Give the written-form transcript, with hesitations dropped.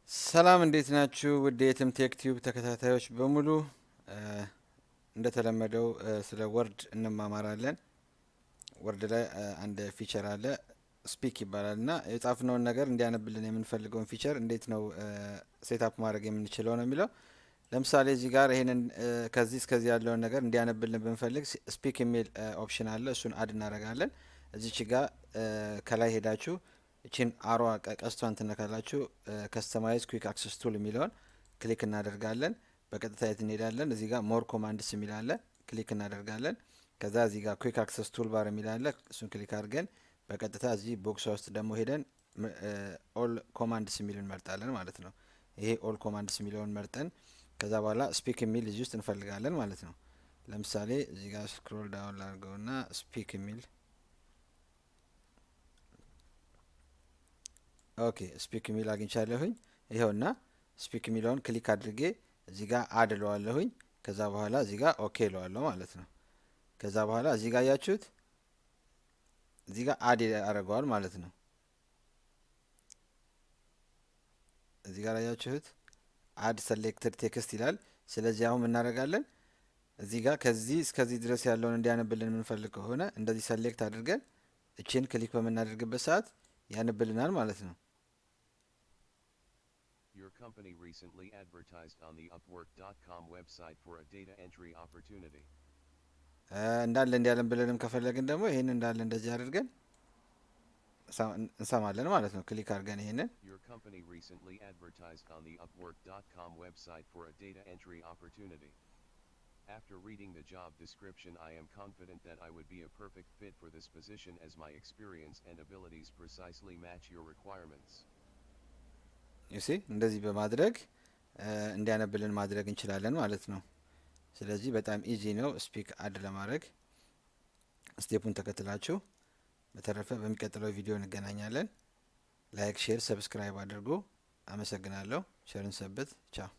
ሰላም እንዴት ናችሁ? ውድ የትም ቴክ ቲዩብ ተከታታዮች በሙሉ እንደተለመደው ስለ ወርድ እንማማራለን። ወርድ ላይ አንድ ፊቸር አለ ስፒክ ይባላል እና የጻፍነውን ነገር እንዲያነብልን የምንፈልገውን ፊቸር እንዴት ነው ሴትአፕ ማድረግ የምንችለው ነው የሚለው። ለምሳሌ እዚህ ጋር ይሄንን ከዚህ እስከዚህ ያለውን ነገር እንዲያነብልን ብንፈልግ ስፒክ የሚል ኦፕሽን አለ። እሱን አድ እናደርጋለን። እዚች ጋር ከላይ ሄዳችሁ እቺን አሯ ቀስቷን ትነካላችሁ። ከስተማይዝ ኩዊክ አክሰስ ቱል የሚለውን ክሊክ እናደርጋለን። በቀጥታ የት እንሄዳለን? እዚህ ጋር ሞር ኮማንድስ የሚል አለ፣ ክሊክ እናደርጋለን። ከዛ እዚህ ጋር ኩዊክ አክሰስ ቱል ባር የሚል አለ፣ እሱን ክሊክ አድርገን በቀጥታ እዚህ ቦክስ ውስጥ ደግሞ ሄደን ኦል ኮማንድስ የሚልን እንመርጣለን ማለት ነው። ይሄ ኦል ኮማንድስ የሚለውን መርጠን ከዛ በኋላ ስፒክ የሚል እዚህ ውስጥ እንፈልጋለን ማለት ነው። ለምሳሌ እዚህ ጋር ስክሮል ዳውን ላድርገውና ስፒክ የሚል ኦኬ ስፒክ የሚል አግኝቻለሁኝ። ይኸውና ስፒክ የሚለውን ክሊክ አድርጌ እዚህ ጋር አድ እለዋለሁኝ። ከዛ በኋላ እዚህ ጋር ኦኬ እለዋለሁ ማለት ነው። ከዛ በኋላ እዚህ ጋር ያያችሁት እዚህ ጋር አድ ያደርገዋል ማለት ነው። እዚህ ጋር ያያችሁት አድ ሰሌክትድ ቴክስት ይላል። ስለዚህ አሁን እናደርጋለን እዚህ ጋር ከዚህ እስከዚህ ድረስ ያለውን እንዲያነብልን የምንፈልግ ከሆነ እንደዚህ ሰሌክት አድርገን እቺን ክሊክ በምናደርግበት ሰዓት ያነብልናል ማለት ነው። Your company recently advertised on the upwork.com website for a data entry opportunity. እንዳለ እንዲያነብልንም ከፈለግን ደግሞ ይሄን እንዳለ እንደዚህ አድርገን እንሰማለን ማለት ነው። ክሊክ አድርገን ይሄንን Your company recently advertised on the upwork.com website for a data entry opportunity. After reading the job description, I am confident that I would be a perfect fit for this position as my experience and abilities precisely match your requirements. you see እንደዚህ በማድረግ እንዲያነብልን ማድረግ እንችላለን ማለት ነው። ስለዚህ በጣም ኢዚ ነው ስፒክ አድ ለማድረግ። ስቴፑን ተከትላችሁ በተረፈ በሚቀጥለው ቪዲዮ እንገናኛለን። ላይክ፣ ሼር፣ ሰብስክራይብ አድርጉ። አመሰግናለሁ። ቸርን ሰንብት። ቻው